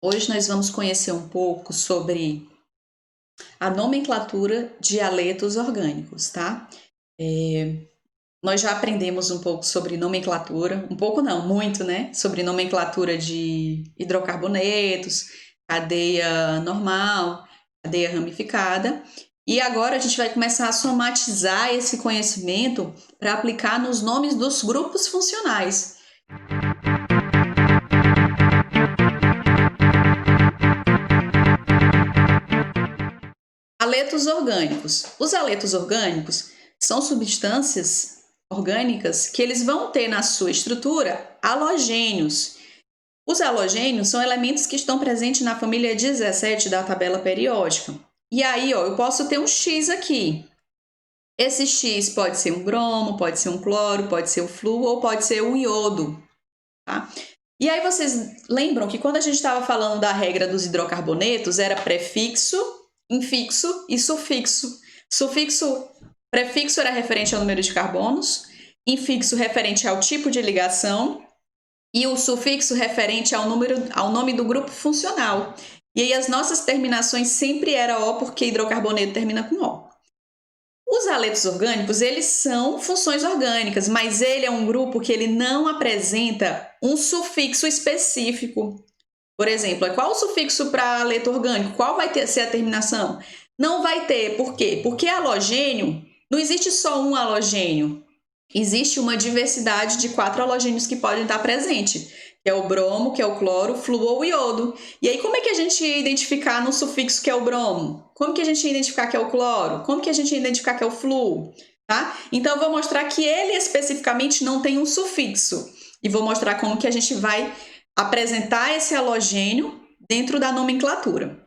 Hoje nós vamos conhecer um pouco sobre a nomenclatura de haletos orgânicos, tá? Nós já aprendemos um pouco sobre nomenclatura, um pouco não, muito, né? Sobre nomenclatura de hidrocarbonetos, cadeia normal, cadeia ramificada. E agora a gente vai começar a somatizar esse conhecimento para aplicar nos nomes dos grupos funcionais. Haletos orgânicos. Os haletos orgânicos são substâncias orgânicas que eles vão ter na sua estrutura halogênios. Os halogênios são elementos que estão presentes na família 17 da tabela periódica. E aí, ó, eu posso ter um X aqui. Esse X pode ser um bromo, pode ser um cloro, pode ser um flúor ou pode ser um iodo, tá? E aí vocês lembram que quando a gente estava falando da regra dos hidrocarbonetos, era prefixo, infixo e sufixo. Prefixo era referente ao número de carbonos, infixo referente ao tipo de ligação e o sufixo referente ao nome do grupo funcional. E aí as nossas terminações sempre era O, porque hidrocarboneto termina com O. Os haletos orgânicos, eles são funções orgânicas, mas ele é um grupo que ele não apresenta um sufixo específico. Por exemplo, qual o sufixo para haleto orgânico? Qual vai ser a terminação? Não vai ter. Por quê? Porque halogênio, não existe só um halogênio. Existe uma diversidade de 4 halogênios que podem estar presentes, que é o bromo, que é o cloro, flúor ou iodo. E aí, como é que a gente ia identificar no sufixo que é o bromo? Como que a gente ia identificar que é o cloro? Como que a gente ia identificar que é o flúor? Tá? Então, eu vou mostrar que ele especificamente não tem um sufixo. E vou mostrar como que a gente vai apresentar esse halogênio dentro da nomenclatura.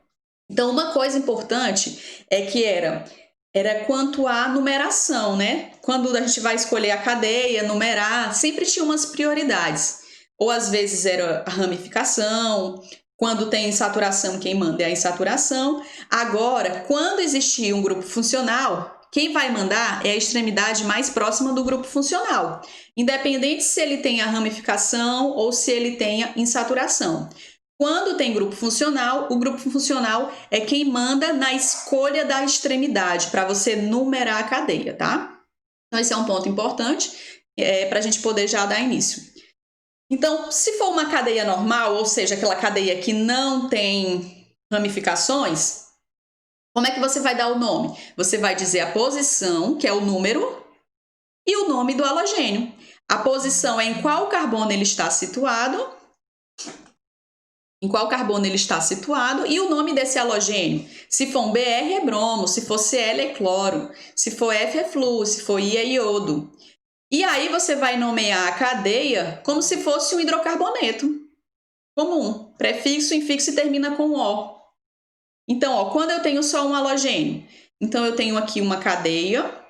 Então, uma coisa importante é que era quanto à numeração, né? Quando a gente vai escolher a cadeia, numerar, sempre tinha umas prioridades. Ou às vezes era a ramificação, quando tem insaturação, quem manda é a insaturação. Agora, quando existia um grupo funcional, quem vai mandar é a extremidade mais próxima do grupo funcional, independente se ele tenha ramificação ou se ele tenha insaturação. Quando tem grupo funcional, o grupo funcional é quem manda na escolha da extremidade, para você numerar a cadeia, tá? Então, esse é um ponto importante para a gente poder já dar início. Então, se for uma cadeia normal, ou seja, aquela cadeia que não tem ramificações, como é que você vai dar o nome? Você vai dizer a posição, que é o número, e o nome do halogênio. A posição é em qual carbono ele está situado, e o nome desse halogênio. Se for um Br é bromo, se for Cl é cloro, se for F é flúor, se for I é iodo. E aí você vai nomear a cadeia como se fosse um hidrocarboneto comum, prefixo, infixo e termina com O. Então, ó, quando eu tenho só um halogênio, então eu tenho aqui uma cadeia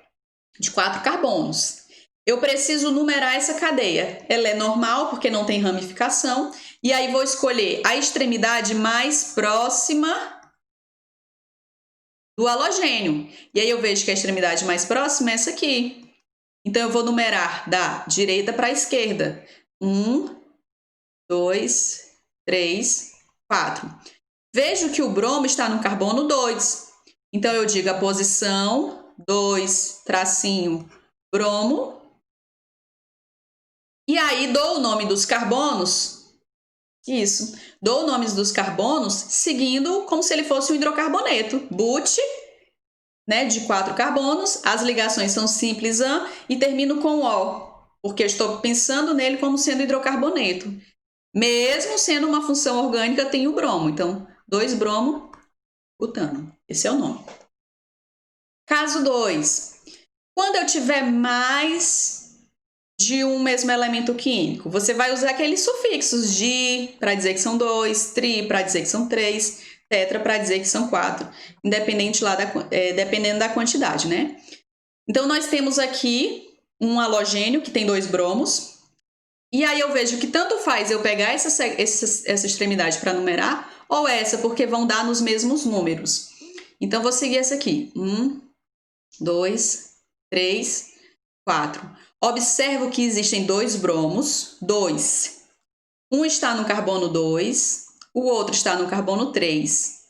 de 4 carbonos. Eu preciso numerar essa cadeia. Ela é normal porque não tem ramificação. E aí vou escolher a extremidade mais próxima do halogênio. E aí eu vejo que a extremidade mais próxima é essa aqui. Então eu vou numerar da direita para a esquerda. 1, 2, 3, 4. Vejo que o bromo está no carbono 2. Então eu digo a posição 2, tracinho, bromo. E aí dou o nome dos carbonos. Isso. Dou nomes dos carbonos seguindo como se ele fosse um hidrocarboneto. But, né, de 4 carbonos, as ligações são simples AN e termino com O, porque eu estou pensando nele como sendo hidrocarboneto. Mesmo sendo uma função orgânica, tem o bromo. Então, 2 bromo, butano. Esse é o nome. Caso 2. Quando eu tiver mais de um mesmo elemento químico, você vai usar aqueles sufixos di para dizer que são 2, tri para dizer que são 3, tetra para dizer que são 4, dependendo da quantidade, né? Então, nós temos aqui um halogênio que tem 2 bromos, e aí eu vejo que tanto faz eu pegar essa extremidade para numerar, ou essa, porque vão dar nos mesmos números. Então, vou seguir essa aqui. 1, 2, 3, 4. Observo que existem 2 bromos, 2. Um está no carbono 2, o outro está no carbono 3.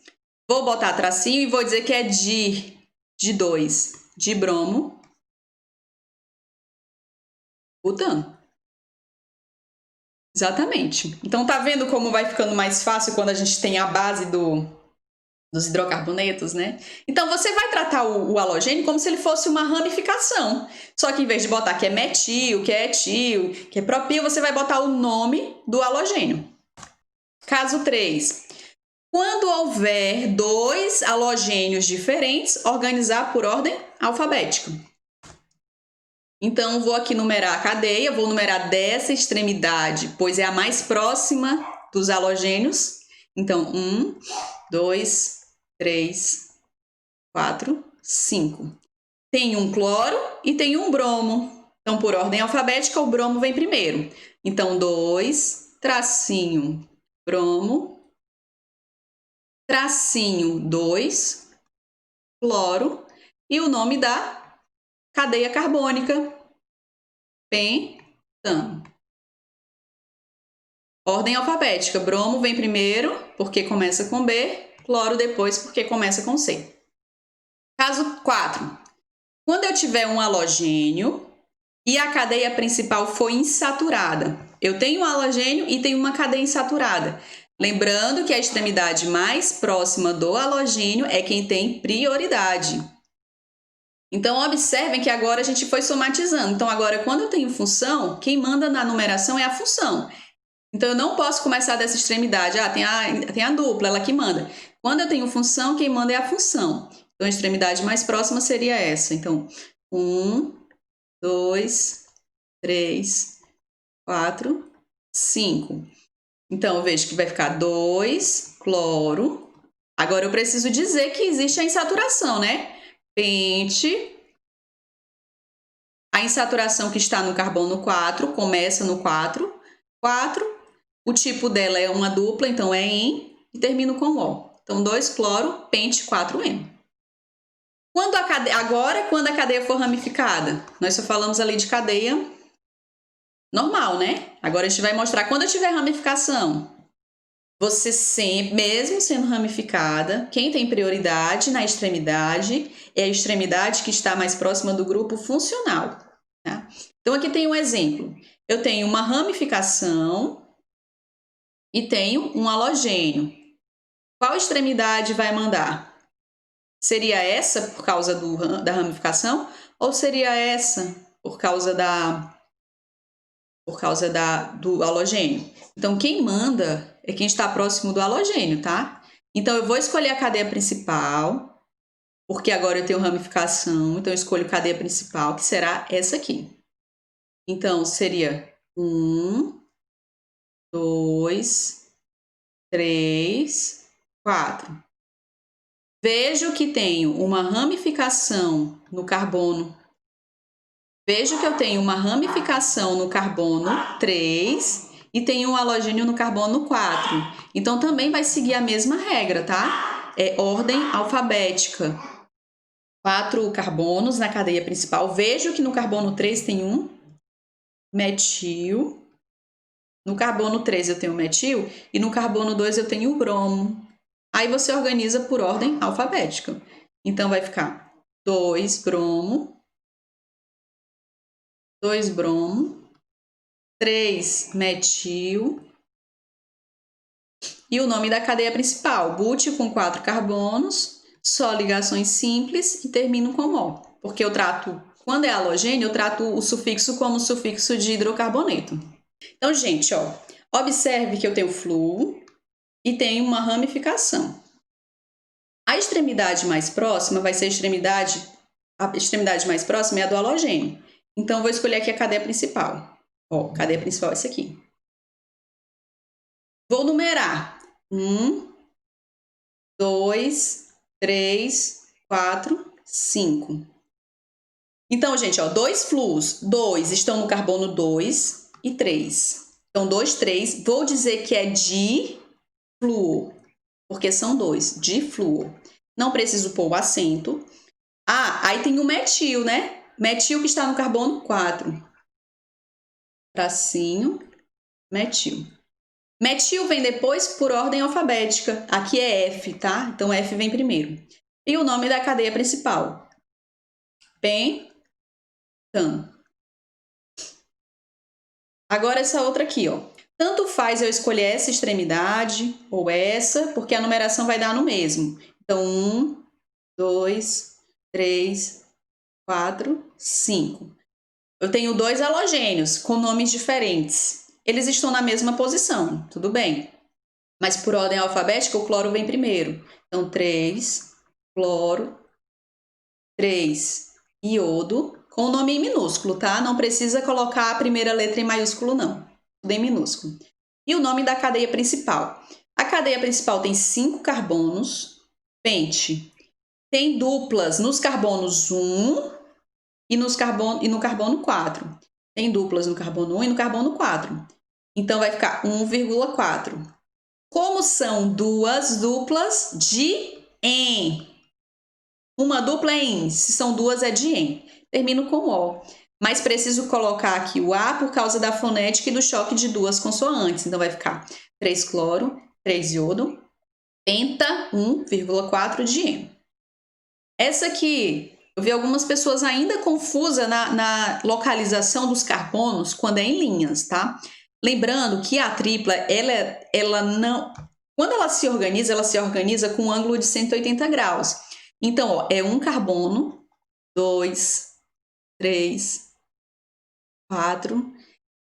Vou botar tracinho e vou dizer que é de 2, de bromo, butano. Exatamente. Então, tá vendo como vai ficando mais fácil quando a gente tem a base dos hidrocarbonetos, né? Então, você vai tratar o halogênio como se ele fosse uma ramificação. Só que em vez de botar que é metil, que é etil, que é propil, você vai botar o nome do halogênio. Caso 3. Quando houver 2 halogênios diferentes, organizar por ordem alfabética. Então, vou aqui numerar a cadeia, vou numerar dessa extremidade, pois é a mais próxima dos halogênios. Então, 1, 2, 3, 4, 5. Tem um cloro e tem um bromo. Então, por ordem alfabética, o bromo vem primeiro. Então, 2, tracinho, bromo, tracinho, 2, cloro, e o nome da cadeia carbônica, pentano. Ordem alfabética, bromo vem primeiro, porque começa com B, cloro depois, porque começa com C. Caso 4. Quando eu tiver um halogênio e a cadeia principal for insaturada, eu tenho um halogênio e tenho uma cadeia insaturada. Lembrando que a extremidade mais próxima do halogênio é quem tem prioridade. Então, observem que agora a gente foi somatizando. Então, agora, quando eu tenho função, quem manda na numeração é a função. Então, eu não posso começar dessa extremidade. Tem a dupla, ela que manda. Quando eu tenho função, quem manda é a função. Então, a extremidade mais próxima seria essa. Então, 1, 2, 3, 4, 5. Então, eu vejo que vai ficar 2, cloro. Agora, eu preciso dizer que existe a insaturação, né? Pente. A insaturação que está no carbono 4, começa no 4. 4. O tipo dela é uma dupla, então é em, e termino com O. Então, 2 cloro, pente 4N. Agora, quando a cadeia for ramificada, nós só falamos ali de cadeia normal, né? Agora a gente vai mostrar quando eu tiver ramificação. Você sempre, mesmo sendo ramificada, quem tem prioridade na extremidade é a extremidade que está mais próxima do grupo funcional. Tá? Então, aqui tem um exemplo. Eu tenho uma ramificação e tenho um halogênio. Qual extremidade vai mandar? Seria essa por causa da ramificação ou seria essa por causa do halogênio? Então, quem manda é quem está próximo do halogênio, tá? Então, eu vou escolher a cadeia principal, porque agora eu tenho ramificação, então eu escolho cadeia principal, que será essa aqui. Então, seria 1, 2, 3, 4. Vejo que tenho uma ramificação no carbono. Vejo que eu tenho uma ramificação no carbono 3 e tenho um halogênio no carbono 4. Então, também vai seguir a mesma regra, tá? É ordem alfabética. 4 carbonos na cadeia principal. Vejo que no carbono 3 tem um metil. No carbono 3 eu tenho metil e no carbono 2 eu tenho o bromo. Aí você organiza por ordem alfabética. Então, vai ficar 2 bromo, 2 bromo, 3 metil e o nome da cadeia principal, butio com 4 carbonos, só ligações simples e termino com O. Porque quando é halogênio, eu trato o sufixo como sufixo de hidrocarboneto. Então, gente, ó, observe que eu tenho fluo e tenho uma ramificação. A extremidade mais próxima vai ser a extremidade mais próxima é a do halogênio. Então, vou escolher aqui a cadeia principal. Ó, cadeia principal é essa aqui. Vou numerar. 1, 2, 3, 4, 5. Então, gente, ó, 2 fluos. 2 estão no carbono 2 e 3. Então, 2, 3. Vou dizer que é difluor, porque são 2. Difluor. Não preciso pôr o acento. Ah, aí tem o metil, né? Metil que está no carbono 4. Tracinho, metil. Metil vem depois por ordem alfabética. Aqui é F, tá? Então F vem primeiro. E o nome da cadeia principal? Pentan. Agora essa outra aqui, ó. Tanto faz eu escolher essa extremidade ou essa, porque a numeração vai dar no mesmo. Então, 1, 2, 3, 4, 5. Eu tenho 2 halogênios com nomes diferentes. Eles estão na mesma posição, tudo bem. Mas por ordem alfabética, o cloro vem primeiro. Então, 3, cloro, 3, iodo, com o nome em minúsculo, tá? Não precisa colocar a primeira letra em maiúsculo, não. Tudo em minúsculo. E o nome da cadeia principal. A cadeia principal tem 5 carbonos. Pente. Tem duplas nos carbonos 1 e no carbono 4. Tem duplas no carbono 1 e no carbono 4. Então, vai ficar 1,4. Como são duas duplas de en. Uma dupla é em, se são duas é de em. Termino com o. Mas preciso colocar aqui o A por causa da fonética e do choque de duas consoantes. Então vai ficar 3 cloro, 3 iodo, penta 1,4 de em. Essa aqui, eu vi algumas pessoas ainda confusas na localização dos carbonos quando é em linhas, tá? Lembrando que a tripla, ela não... Quando ela se organiza com um ângulo de 180 graus. Então, ó, é um carbono, 2, 3, 4.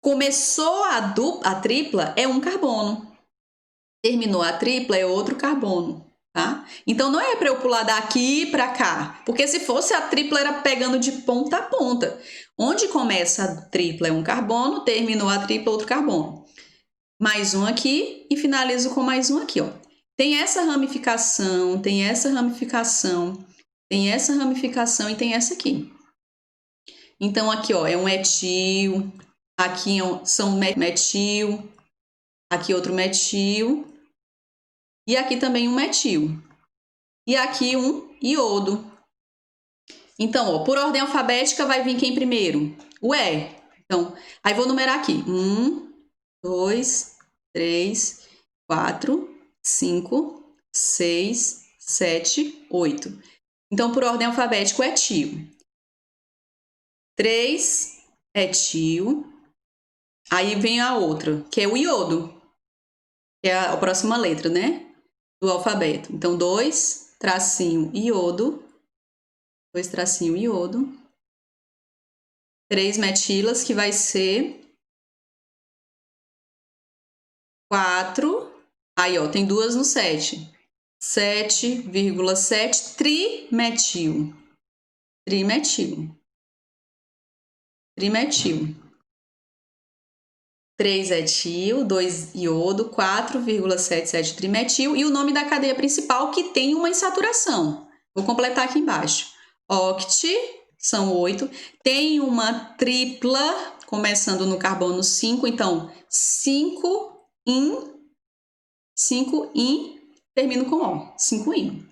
Começou a tripla, é um carbono. Terminou a tripla, é outro carbono, tá? Então, não é para eu pular daqui para cá, porque se fosse a tripla, era pegando de ponta a ponta. Onde começa a tripla é um carbono, terminou a tripla, outro carbono. Mais um aqui e finalizo com mais um aqui, ó. Tem essa ramificação, tem essa ramificação, tem essa ramificação e tem essa aqui. Então, aqui, ó, é um etil, aqui são metil, aqui outro metil, e aqui também um metil. E aqui um iodo. Então, ó, por ordem alfabética vai vir quem primeiro? O E. Então, aí vou numerar aqui. 1, 2, 3, 4, 5, 6, 7, 8. Então, por ordem alfabética, o etil. 3, etil. Aí vem a outra, que é o iodo, que é a próxima letra, né? Do alfabeto. Então, 2, tracinho, iodo. 2, tracinho, iodo. 3 metilas, que vai ser 4. Aí, ó, tem duas no 7. 7,7 trimetil. Trimetil. Trimetil. 3 etil, 2 iodo, 4,77 trimetil e o nome da cadeia principal que tem uma insaturação. Vou completar aqui embaixo. Oct, são 8. Tem uma tripla, começando no carbono 5, então 5 in, termino com O, 5 in.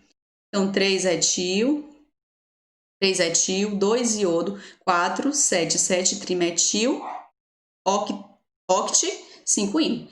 Então 3 etil, 2 iodo, 4, 7 trimetil, oct, 5 in.